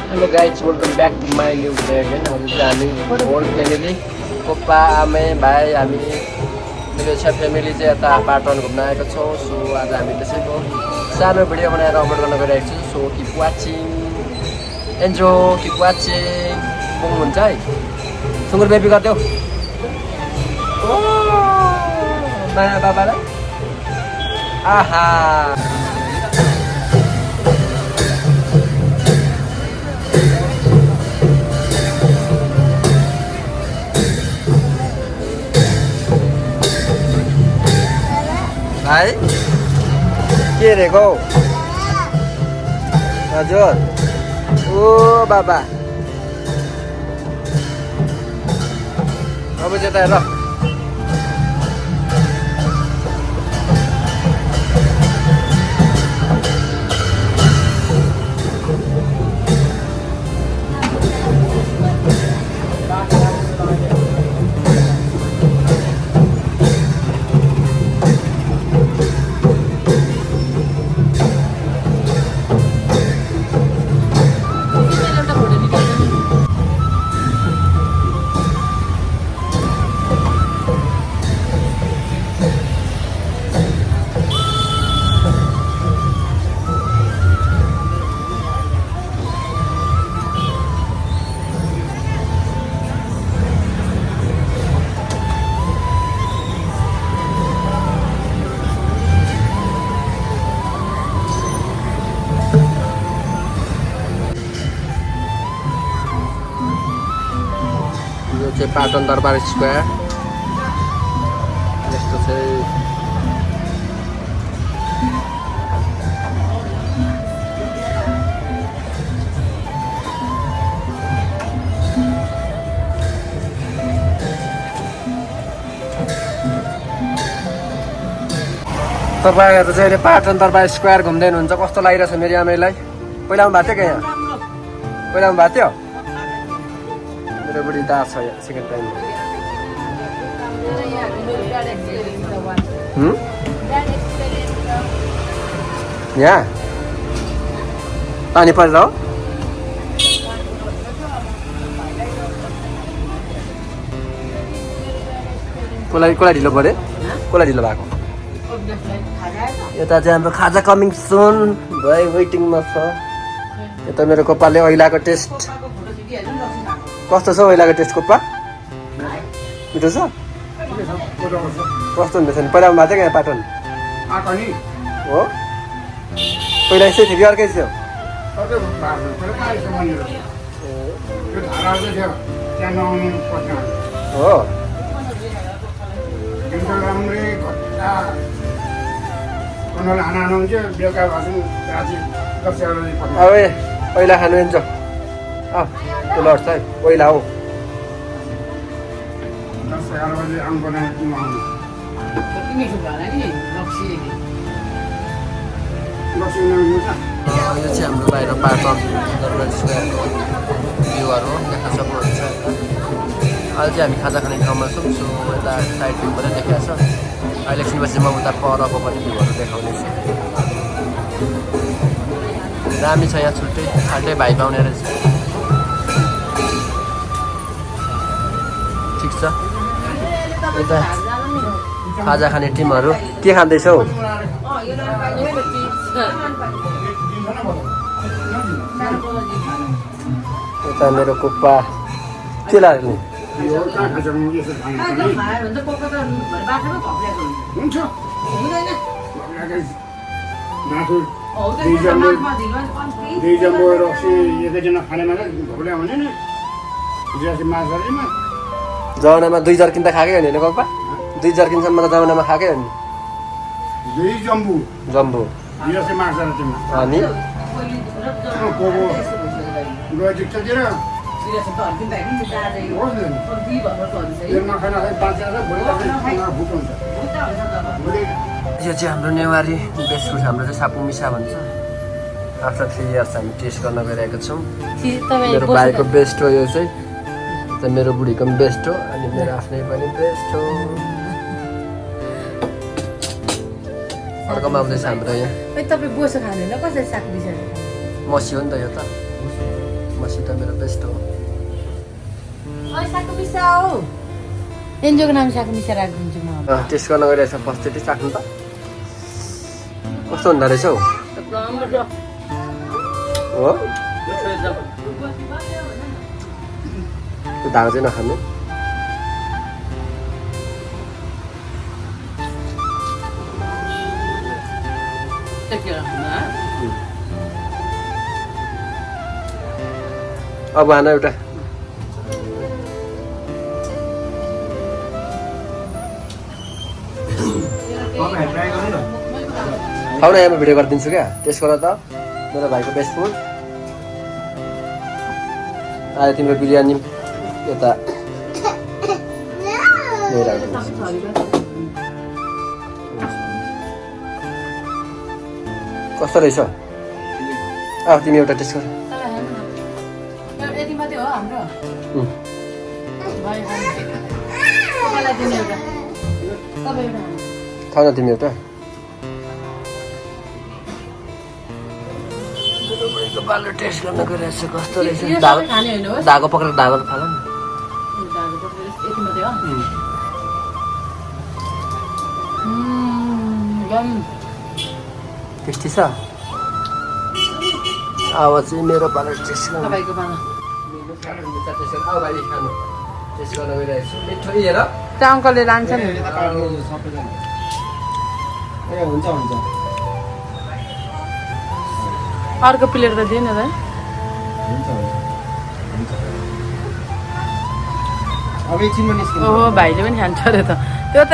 Hello guys, welcome back to my new vlog again. आज चाहिँ हामी होल फ्यामिली पप्पा आमै भाइ हामी मेरो छ फ्यामिली चाहिँ यता पाटन घुम्न आएको छौँ. सो आज हामी त्यसैको सानो भिडियो बनाएर अपलोड गर्न गइरहेको छु. So keep watching, enjoy, keep watching. बुङ हुन्छ है, सुँगुर बेबी गरिदेऊ. ओ माया बाबालाई आहा भाइ के रहेको हजुर. ओ बाबा अब चाहिँ त हेर चाहिँ पाटन दरबार स्क्वायर. यस्तो चाहिँ तपाईँहरू चाहिँ अहिले पाटन दरबार स्क्वायर घुम्दै हुनुहुन्छ. कस्तो लागिरहेछ मेरो आमैलाई? पहिला पनि भएको थियो क्या यहाँ? पहिला पनि भएको थियो. मेरो बुढी दास छ सेकेन्ड टाइम. यहाँ पानी परेर हो? कसलाई ढिलो पऱ्यो? कसलाई ढिलो भएको? यता चाहिँ हाम्रो खाजा कमिङ सुन भाइ वेटिङमा छ. यता मेरो कपालले ऐलाको टेस्ट कस्तो छ? ओइलाको टेस्ट कोप्पा मिठो छ? कस्तो हुँदैछ नि? पहिला भएको थियो क्या पाटन हो? पहिला यस्तै थियो कि अर्कै थियो? हो अब पहिला खानु हुन्छ. त्यो लड्छ है पहिला हो. यो चाहिँ हाम्रो बाहिर पाटन दरबार स्क्वायरको भ्यूहरू देख्न सक्नुहुन्छ. अहिले चाहिँ हामी खाजा खाने ठाउँमा छौँ. सो यता साइड भ्यूबाट देखाएको छ. अहिले एकछिनपछि म उता परको पनि भ्यूहरू देखाउनेछु. दामी छ यहाँ, छुट्टै फाल्टै भाइ पाउने रहेछ. ठिक छ. यता खाजा खाने टिमहरू के खाँदैछौ? यता मेरो कुप्पा के लाग्ने? जमानामा 2 जर्किन त खाएकै हो नि पप्पा? 2 जर्किनसम्म त जमानामा खाएकै हो नि. जम्बू अनि यो चाहिँ हाम्रो नेवारी बेस्ट फुड. हाम्रो चाहिँ सापु मिसा भन्छ. आफ्टर 3 इयर्स हामी टेस्ट गर्न गइरहेको छौँ. मेरो भाइको बेस्ट हो यो चाहिँ. मेरो बुढीको पनि बेस्ट हो अनि मेरो आफ्नै पनि बेस्ट हो. अर्कोमा आउँदैछ हाम्रो यहाँ. तपाईँ बोसो खानुहुन्न? कसरी साग बिसार मसी हो नि त यो त. मसित मेरो बेस्ट हो एनजिओको नाम साको मिसा राखिदिन्छु म टेस्ट गर्न गइरहेछ फर्स्टचोटि चाख्नु त कस्तो हुँदो रहेछ हौ हो त्यो धागो चाहिँ नखानु अब भएन एउटा खाऊ न यहाँ भिडियो गरिदिन्छु क्या टेस्ट गर त मेरो भाइको बेस्ट फुड आयो तिम्रो बिरयानी यता कस्तो रहेछ तिमी एउटा टेस्ट गर खाऊ न तिमी एउटा बालो टेस्ट गर्न गइरहेछ कस्तो रहेछ धागो पक्रेर धागो त फाल टेस्टी छ अब चाहिँ मेरो पालो टेस्ट गर्न टेस्ट गर्न गइरहेछु मिठो हेर त्यो अङ्कलले लान्छ नि हुन्छ हुन्छ अर्को प्लेट त दिएन त अब एकछिनमा निस्किनु ओहो भाइले पनि खान्छ अरे त त्यो त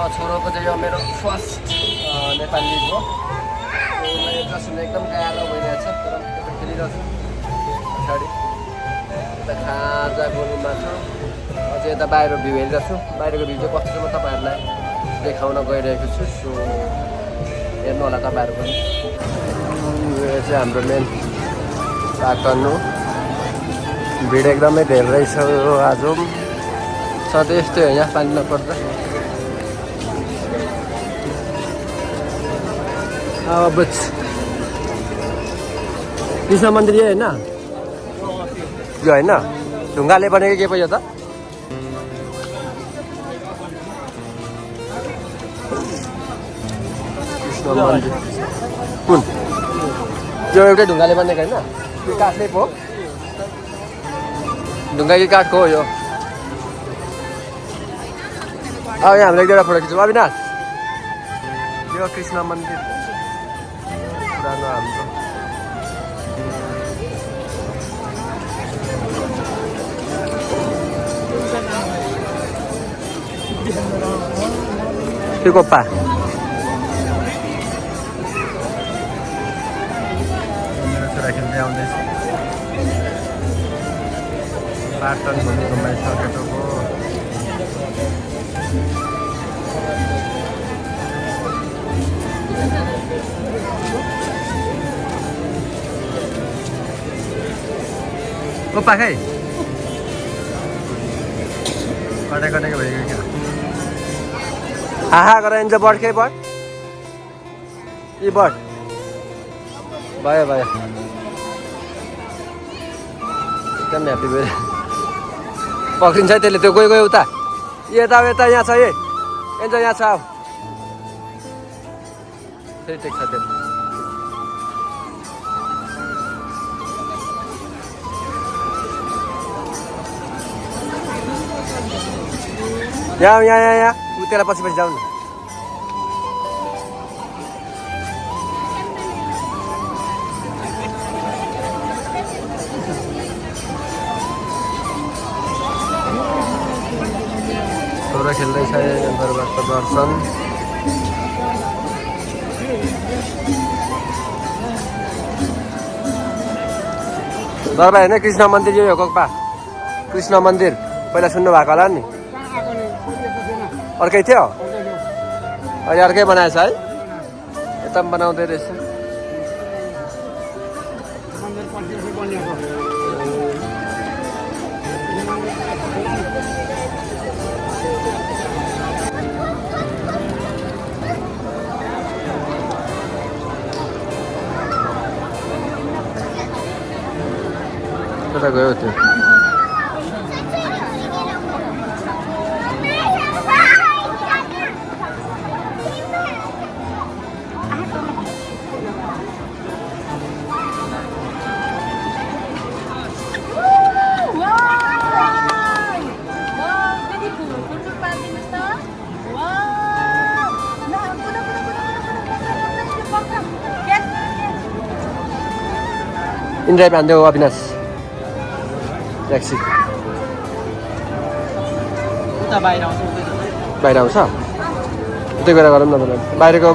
छोरोको चाहिँ यो मेरो फर्स्ट नेपाली हो एकदम गाह्रो भइरहेछ तर खेलिरहेछु पछाडि यता खाजा गोरुमा छु अझै यता बाहिर भ्यू हेरिरहेको छु बाहिरको भ्यू चाहिँ कस्तो छ म तपाईँहरूलाई देखाउन गइरहेको छु सो हेर्नु होला तपाईँहरू पनि यो चाहिँ हाम्रो मेन पाटन हो भिड एकदमै धेरै छ आज सधैँ यस्तै हो यहाँ पानी नपर्दा अब कृष्ण मन्दिर यो होइन यो होइन ढुङ्गाले बनेको के पो यो त कृष्ण मन्दिर कुन यो एउटै ढुङ्गाले बनेको होइन त्यो काठले पो ढुङ्गा कि काठको हो यो अब यहाँ हामीले एक दुईवटा फोटो खिच्छौँ अविनाश यो कृष्ण मन्दिर पुरानो हाम्रो त्यो कोप्पा मेरो छोरा खेल्दै आउँदैछ पाटन घुम्नु घुमाइसकेको हो कोप्पा खै कटेको भइगयो क्या आहा गरेर इन्जोय बढ के बढ यी बढ भयो एकदम ह्याप्पी भयो पक्रिन्छ है त्यसले त्यो गयो उता यता यहाँ छ एन्जोय यहाँ छ अब फेरि टेक्छ त्यसले यहाँ त्यसलाई पछि जाउँ न छोरा खेल्दैछ दरबारको दर्शन दरबार होइन कृष्ण मन्दिर यही हो कोक्पा कृष्ण मन्दिर पहिला सुन्नु भएको होला नि अर्कै थियो अहिले अर्कै बनाएछ है यता पनि बनाउँदै रहेछ कता गयो त्यो इन्ड्राइभ हान्देऊ अविनाश ट्याक्सी उता बाहिर आउँछ बाहिर आउँछ उतै गएर गरौँ न बाहिरको